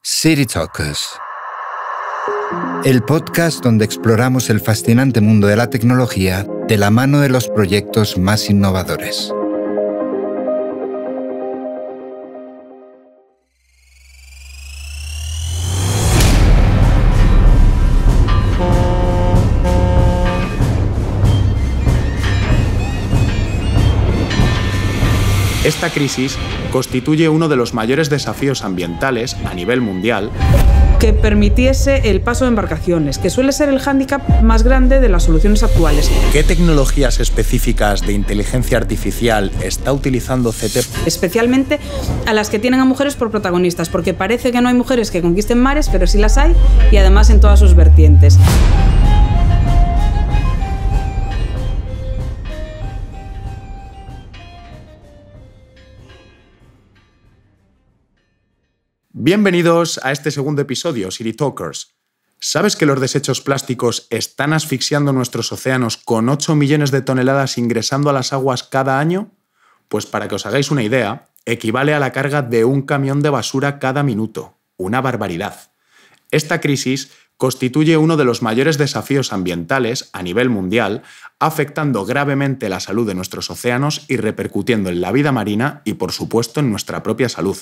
City Talkers, el podcast donde exploramos el fascinante mundo de la tecnología de la mano de los proyectos más innovadores. Esta crisis constituye uno de los mayores desafíos ambientales a nivel mundial que permitiese el paso de embarcaciones, que suele ser el hándicap más grande de las soluciones actuales. ¿Qué tecnologías específicas de inteligencia artificial está utilizando CT? Especialmente a las que tienen a mujeres por protagonistas, porque parece que no hay mujeres que conquisten mares, pero sí las hay, y además en todas sus vertientes. Bienvenidos a este segundo episodio, City Talkers. ¿Sabes que los desechos plásticos están asfixiando nuestros océanos con 8 millones de toneladas ingresando a las aguas cada año? Pues para que os hagáis una idea, equivale a la carga de un camión de basura cada minuto. Una barbaridad. Esta crisis constituye uno de los mayores desafíos ambientales a nivel mundial, afectando gravemente la salud de nuestros océanos y repercutiendo en la vida marina y, por supuesto, en nuestra propia salud.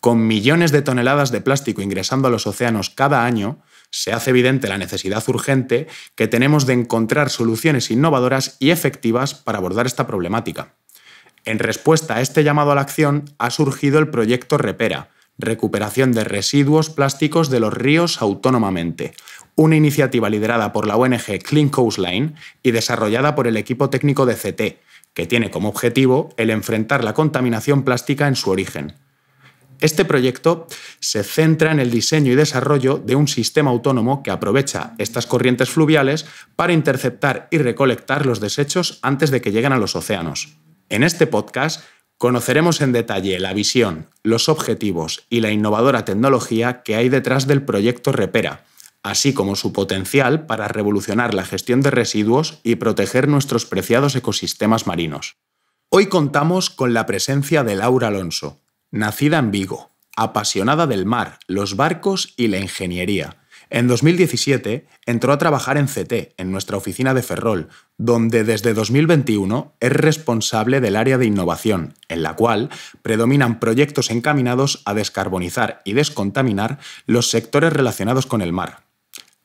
Con millones de toneladas de plástico ingresando a los océanos cada año, se hace evidente la necesidad urgente que tenemos de encontrar soluciones innovadoras y efectivas para abordar esta problemática. En respuesta a este llamado a la acción, ha surgido el proyecto Repera, recuperación de residuos plásticos de los ríos autónomamente, una iniciativa liderada por la ONG Clean Coastline y desarrollada por el equipo técnico de CT, que tiene como objetivo el enfrentar la contaminación plástica en su origen. Este proyecto se centra en el diseño y desarrollo de un sistema autónomo que aprovecha estas corrientes fluviales para interceptar y recolectar los desechos antes de que lleguen a los océanos. En este podcast conoceremos en detalle la visión, los objetivos y la innovadora tecnología que hay detrás del proyecto Repera, así como su potencial para revolucionar la gestión de residuos y proteger nuestros preciados ecosistemas marinos. Hoy contamos con la presencia de Laura Alonso. Nacida en Vigo, apasionada del mar, los barcos y la ingeniería. En 2017 entró a trabajar en CT, en nuestra oficina de Ferrol, donde desde 2021 es responsable del área de innovación, en la cual predominan proyectos encaminados a descarbonizar y descontaminar los sectores relacionados con el mar.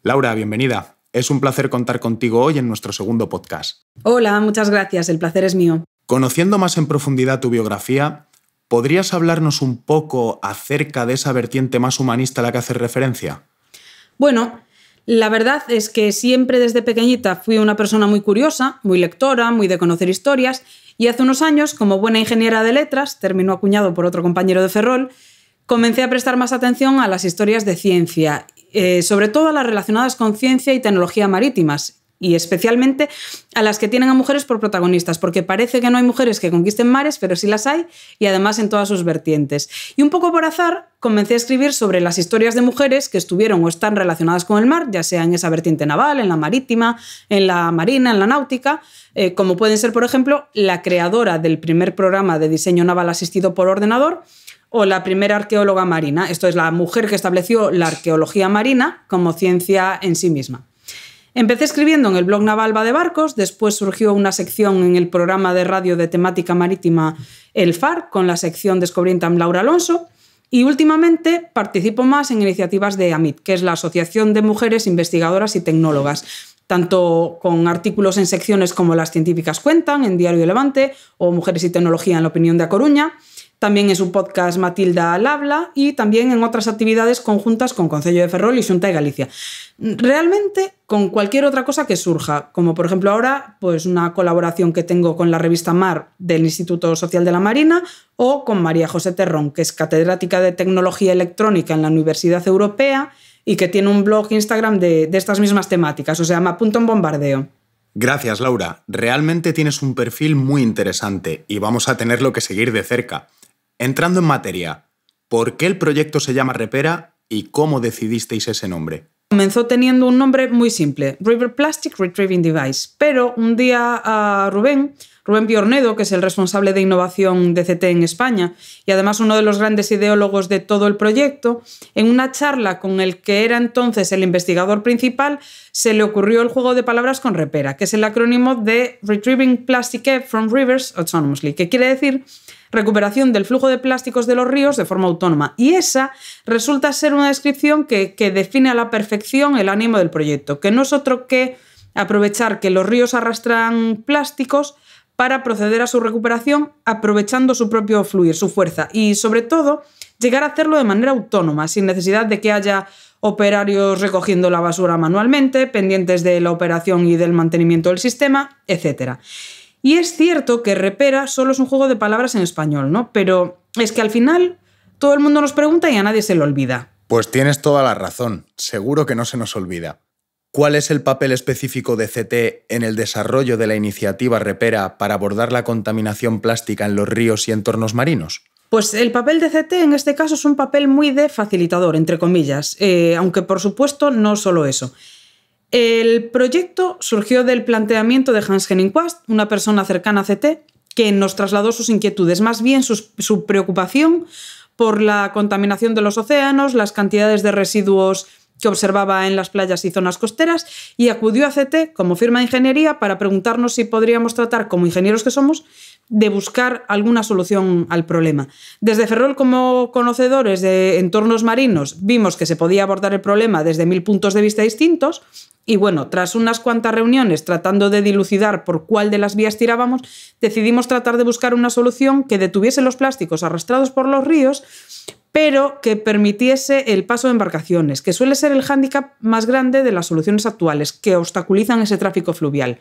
Laura, bienvenida. Es un placer contar contigo hoy en nuestro segundo podcast. Hola, muchas gracias. El placer es mío. Conociendo más en profundidad tu biografía, ¿podrías hablarnos un poco acerca de esa vertiente más humanista a la que haces referencia? Bueno, la verdad es que siempre desde pequeñita fui una persona muy curiosa, muy lectora, muy de conocer historias, y hace unos años, como buena ingeniera de letras, terminó acuñado por otro compañero de Ferrol, comencé a prestar más atención a las historias de ciencia, sobre todo a las relacionadas con ciencia y tecnología marítimas, y especialmente a las que tienen a mujeres por protagonistas, porque parece que no hay mujeres que conquisten mares, pero sí las hay, y además en todas sus vertientes. Y un poco por azar, comencé a escribir sobre las historias de mujeres que estuvieron o están relacionadas con el mar, ya sea en esa vertiente naval, en la marítima, en la marina, en la náutica, como pueden ser, por ejemplo, la creadora del primer programa de diseño naval asistido por ordenador, o la primera arqueóloga marina. Esto es la mujer que estableció la arqueología marina como ciencia en sí misma. Empecé escribiendo en el blog Naval va de Barcos, después surgió una sección en el programa de radio de temática marítima El Far, con la sección Descubriendo amb Laura Alonso, y últimamente participo más en iniciativas de AMIT, que es la Asociación de Mujeres Investigadoras y Tecnólogas, tanto con artículos en secciones como Las Científicas Cuentan, en Diario de Levante, o Mujeres y Tecnología en La Opinión de A Coruña, también en su podcast Matilda al Habla y también en otras actividades conjuntas con Concello de Ferrol y Xunta de Galicia. Realmente con cualquier otra cosa que surja, como por ejemplo ahora pues una colaboración que tengo con la revista Mar del Instituto Social de la Marina o con María José Terrón, que es catedrática de Tecnología Electrónica en la Universidad Europea y que tiene un blog Instagram de estas mismas temáticas, o sea, me apunto en bombardeo. Gracias, Laura. Realmente tienes un perfil muy interesante y vamos a tenerlo que seguir de cerca. Entrando en materia, ¿por qué el proyecto se llama Repera y cómo decidisteis ese nombre? Comenzó teniendo un nombre muy simple, River Plastic Retrieving Device, pero un día a Rubén Piornedo, que es el responsable de innovación de CT en España y además uno de los grandes ideólogos de todo el proyecto, en una charla con el que era entonces el investigador principal, se le ocurrió el juego de palabras con Repera, que es el acrónimo de Retrieving Plastic Air from Rivers Autonomously, que quiere decir recuperación del flujo de plásticos de los ríos de forma autónoma. Y esa resulta ser una descripción que define a la perfección el ánimo del proyecto, que no es otro que aprovechar que los ríos arrastran plásticos para proceder a su recuperación aprovechando su propio fluir, su fuerza y, sobre todo, llegar a hacerlo de manera autónoma, sin necesidad de que haya operarios recogiendo la basura manualmente, pendientes de la operación y del mantenimiento del sistema, etc. Y es cierto que Repera solo es un juego de palabras en español, ¿no? Pero es que al final todo el mundo nos pregunta y a nadie se le olvida. Pues tienes toda la razón, seguro que no se nos olvida. ¿Cuál es el papel específico de CT en el desarrollo de la iniciativa Repera para abordar la contaminación plástica en los ríos y entornos marinos? Pues el papel de CT en este caso es un papel muy de facilitador, entre comillas, aunque por supuesto no solo eso. El proyecto surgió del planteamiento de Hans-Henning Quast, una persona cercana a CT, que nos trasladó sus inquietudes, más bien su preocupación por la contaminación de los océanos, las cantidades de residuos que observaba en las playas y zonas costeras, y acudió a CT como firma de ingeniería para preguntarnos si podríamos tratar, como ingenieros que somos, de buscar alguna solución al problema. Desde Ferrol, como conocedores de entornos marinos, vimos que se podía abordar el problema desde 1000 puntos de vista distintos y bueno, tras unas cuantas reuniones tratando de dilucidar por cuál de las vías tirábamos, decidimos tratar de buscar una solución que detuviese los plásticos arrastrados por los ríos, pero que permitiese el paso de embarcaciones, que suele ser el hándicap más grande de las soluciones actuales, que obstaculizan ese tráfico fluvial.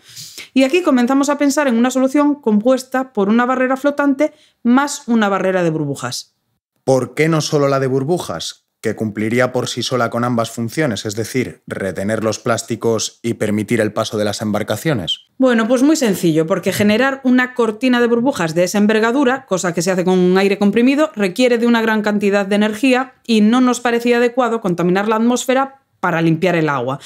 Y aquí comenzamos a pensar en una solución compuesta por una barrera flotante más una barrera de burbujas. ¿Por qué no solo la de burbujas, que cumpliría por sí sola con ambas funciones, es decir, retener los plásticos y permitir el paso de las embarcaciones? Bueno, pues muy sencillo, porque generar una cortina de burbujas de esa envergadura, cosa que se hace con un aire comprimido, requiere de una gran cantidad de energía y no nos parecía adecuado contaminar la atmósfera para limpiar el agua.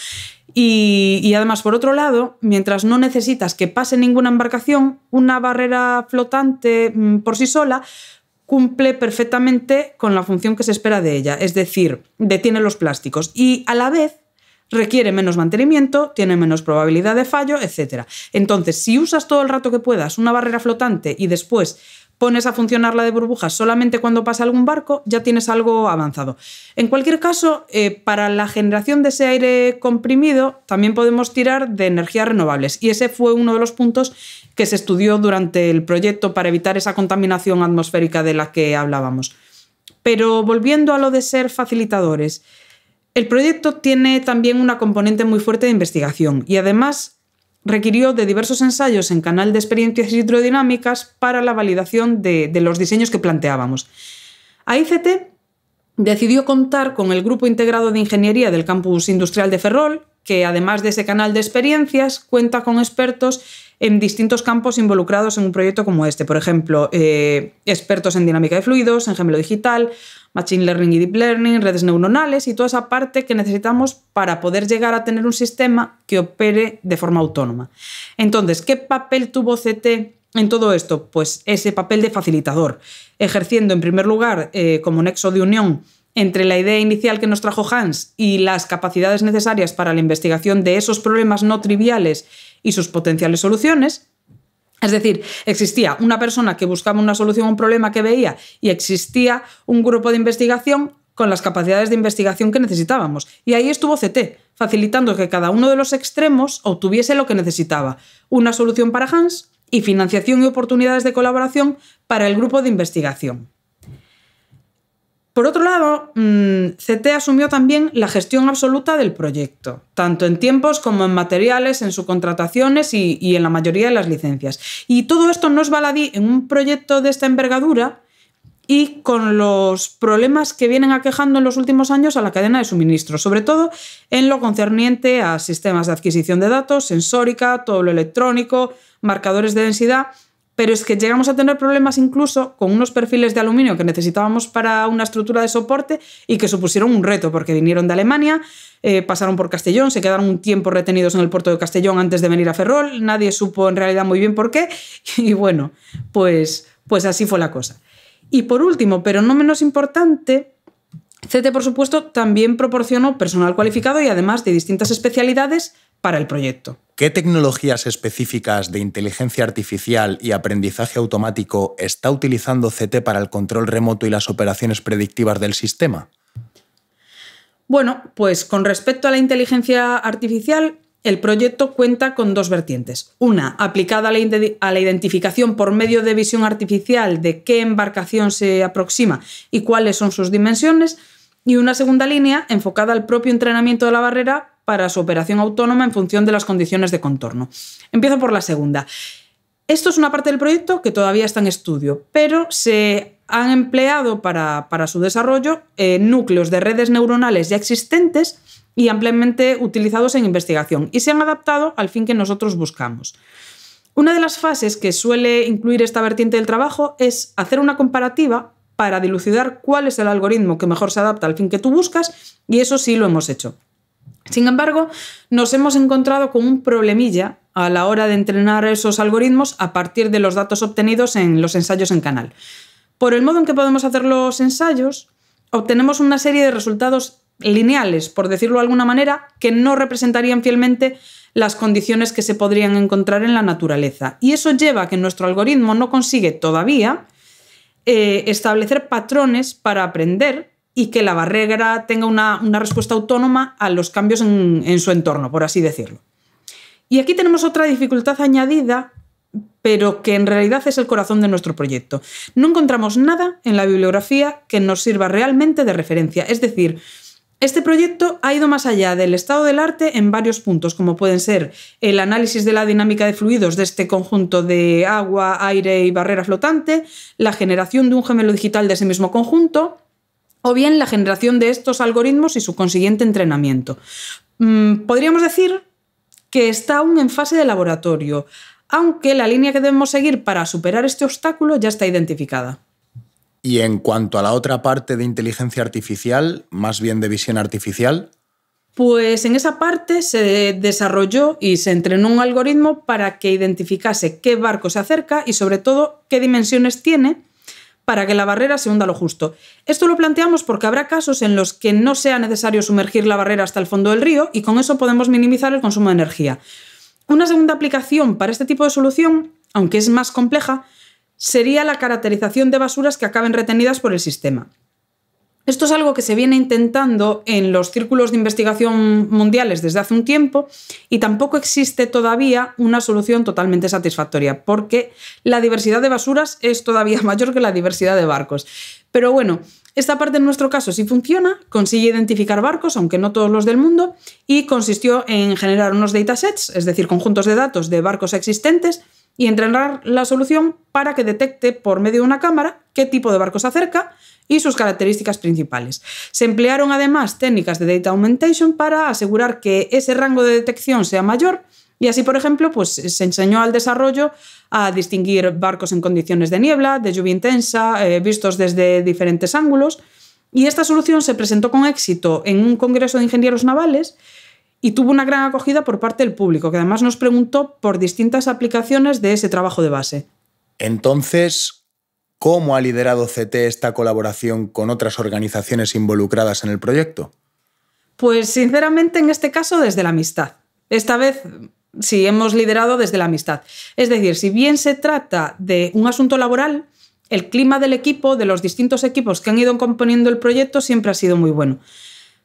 Y además, por otro lado, mientras no necesitas que pase ninguna embarcación, una barrera flotante por sí sola cumple perfectamente con la función que se espera de ella, es decir, detiene los plásticos y a la vez requiere menos mantenimiento, tiene menos probabilidad de fallo, etc. Entonces, si usas todo el rato que puedas una barrera flotante y después pones a funcionar la de burbujas solamente cuando pasa algún barco, ya tienes algo avanzado. En cualquier caso, para la generación de ese aire comprimido también podemos tirar de energías renovables y ese fue uno de los puntos que se estudió durante el proyecto para evitar esa contaminación atmosférica de la que hablábamos. Pero volviendo a lo de ser facilitadores, el proyecto tiene también una componente muy fuerte de investigación y además requirió de diversos ensayos en canal de experiencias hidrodinámicas para la validación de los diseños que planteábamos. AICT decidió contar con el Grupo Integrado de Ingeniería del Campus Industrial de Ferrol, que además de ese canal de experiencias, cuenta con expertos en distintos campos involucrados en un proyecto como este. Por ejemplo, expertos en dinámica de fluidos, en gemelo digital, machine learning y deep learning, redes neuronales y toda esa parte que necesitamos para poder llegar a tener un sistema que opere de forma autónoma. Entonces, ¿qué papel tuvo CT en todo esto? Pues ese papel de facilitador, ejerciendo en primer lugar como nexo de unión entre la idea inicial que nos trajo Hans y las capacidades necesarias para la investigación de esos problemas no triviales y sus potenciales soluciones. Es decir, existía una persona que buscaba una solución a un problema que veía y existía un grupo de investigación con las capacidades de investigación que necesitábamos. Y ahí estuvo CT, facilitando que cada uno de los extremos obtuviese lo que necesitaba, una solución para Hans y financiación y oportunidades de colaboración para el grupo de investigación. Por otro lado, CT asumió también la gestión absoluta del proyecto, tanto en tiempos como en materiales, en subcontrataciones y en la mayoría de las licencias. Y todo esto no es baladí en un proyecto de esta envergadura y con los problemas que vienen aquejando en los últimos años a la cadena de suministro, sobre todo en lo concerniente a sistemas de adquisición de datos, sensórica, todo lo electrónico, marcadores de densidad, pero es que llegamos a tener problemas incluso con unos perfiles de aluminio que necesitábamos para una estructura de soporte y que supusieron un reto, porque vinieron de Alemania, pasaron por Castellón, se quedaron un tiempo retenidos en el puerto de Castellón antes de venir a Ferrol, nadie supo en realidad muy bien por qué, y bueno, pues así fue la cosa. Y por último, pero no menos importante, CT, por supuesto, también proporcionó personal cualificado y además de distintas especialidades para el proyecto. ¿Qué tecnologías específicas de inteligencia artificial y aprendizaje automático está utilizando CT para el control remoto y las operaciones predictivas del sistema? Bueno, pues con respecto a la inteligencia artificial, el proyecto cuenta con dos vertientes. Una, aplicada a la identificación por medio de visión artificial de qué embarcación se aproxima y cuáles son sus dimensiones, y una segunda línea enfocada al propio entrenamiento de la barrera para su operación autónoma en función de las condiciones de contorno. Empiezo por la segunda. Esto es una parte del proyecto que todavía está en estudio, pero se han empleado para su desarrollo núcleos de redes neuronales ya existentes y ampliamente utilizados en investigación, y se han adaptado al fin que nosotros buscamos. Una de las fases que suele incluir esta vertiente del trabajo es hacer una comparativa para dilucidar cuál es el algoritmo que mejor se adapta al fin que tú buscas, y eso sí lo hemos hecho. Sin embargo, nos hemos encontrado con un problemilla a la hora de entrenar esos algoritmos a partir de los datos obtenidos en los ensayos en canal. Por el modo en que podemos hacer los ensayos, obtenemos una serie de resultados lineales, por decirlo de alguna manera, que no representarían fielmente las condiciones que se podrían encontrar en la naturaleza. Y eso lleva a que nuestro algoritmo no consigue todavía establecer patrones para aprender y que la barrera tenga una respuesta autónoma a los cambios en su entorno, por así decirlo. Y aquí tenemos otra dificultad añadida, pero que en realidad es el corazón de nuestro proyecto. No encontramos nada en la bibliografía que nos sirva realmente de referencia. Es decir, este proyecto ha ido más allá del estado del arte en varios puntos, como pueden ser el análisis de la dinámica de fluidos de este conjunto de agua, aire y barrera flotante, la generación de un gemelo digital de ese mismo conjunto, o bien la generación de estos algoritmos y su consiguiente entrenamiento. Podríamos decir que está aún en fase de laboratorio, aunque la línea que debemos seguir para superar este obstáculo ya está identificada. Y en cuanto a la otra parte de inteligencia artificial, más bien de visión artificial, pues en esa parte se desarrolló y se entrenó un algoritmo para que identificase qué barco se acerca y sobre todo qué dimensiones tiene para que la barrera se hunda lo justo. Esto lo planteamos porque habrá casos en los que no sea necesario sumergir la barrera hasta el fondo del río y con eso podemos minimizar el consumo de energía. Una segunda aplicación para este tipo de solución, aunque es más compleja, sería la caracterización de basuras que acaben retenidas por el sistema. Esto es algo que se viene intentando en los círculos de investigación mundiales desde hace un tiempo y tampoco existe todavía una solución totalmente satisfactoria, porque la diversidad de basuras es todavía mayor que la diversidad de barcos. Pero bueno, esta parte en nuestro caso sí funciona, consigue identificar barcos, aunque no todos los del mundo, y consistió en generar unos datasets, es decir, conjuntos de datos de barcos existentes, y entrenar la solución para que detecte por medio de una cámara qué tipo de barco se acerca y sus características principales. Se emplearon además técnicas de data augmentation para asegurar que ese rango de detección sea mayor y así, por ejemplo, pues se enseñó al desarrollo a distinguir barcos en condiciones de niebla, de lluvia intensa, vistos desde diferentes ángulos, y esta solución se presentó con éxito en un congreso de ingenieros navales y tuvo una gran acogida por parte del público, que además nos preguntó por distintas aplicaciones de ese trabajo de base. Entonces, ¿cómo ha liderado CT esta colaboración con otras organizaciones involucradas en el proyecto? Pues sinceramente en este caso desde la amistad. Esta vez sí hemos liderado desde la amistad. Es decir, si bien se trata de un asunto laboral, el clima del equipo, de los distintos equipos que han ido componiendo el proyecto, siempre ha sido muy bueno.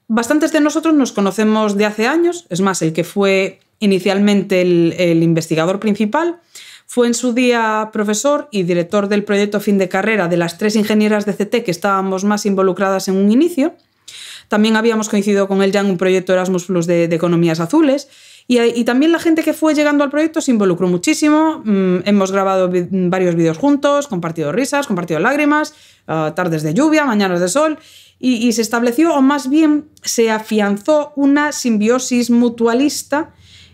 Bastantes de nosotros nos conocemos de hace años, es más, el que fue inicialmente el investigador principal fue en su día profesor y director del proyecto fin de carrera de las 3 ingenieras de CT que estábamos más involucradas en un inicio. También habíamos coincidido con él ya en un proyecto Erasmus Plus de economías azules y también la gente que fue llegando al proyecto se involucró muchísimo. Hemos grabado varios vídeos juntos, compartido risas, compartido lágrimas, tardes de lluvia, mañanas de sol. Y se estableció, o más bien se afianzó, una simbiosis mutualista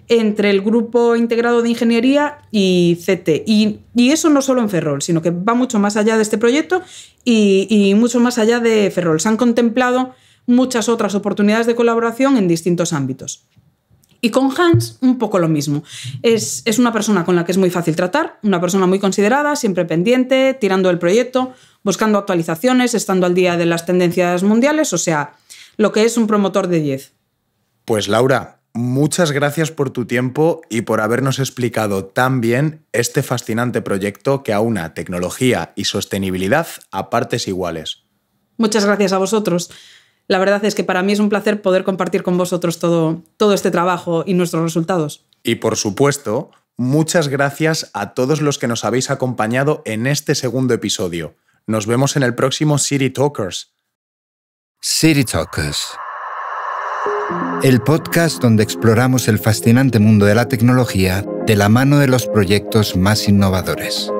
entre el grupo integrado de ingeniería y CT. Y eso no solo en Ferrol, sino que va mucho más allá de este proyecto y mucho más allá de Ferrol. Se han contemplado muchas otras oportunidades de colaboración en distintos ámbitos. Y con Hans, un poco lo mismo. Es una persona con la que es muy fácil tratar, una persona muy considerada, siempre pendiente, tirando el proyecto, buscando actualizaciones, estando al día de las tendencias mundiales, o sea, lo que es un promotor de 10. Pues Laura, muchas gracias por tu tiempo y por habernos explicado tan bien este fascinante proyecto que aúna tecnología y sostenibilidad a partes iguales. Muchas gracias a vosotros. La verdad es que para mí es un placer poder compartir con vosotros todo este trabajo y nuestros resultados. Y por supuesto, muchas gracias a todos los que nos habéis acompañado en este segundo episodio. Nos vemos en el próximo City Talkers. City Talkers, el podcast donde exploramos el fascinante mundo de la tecnología de la mano de los proyectos más innovadores.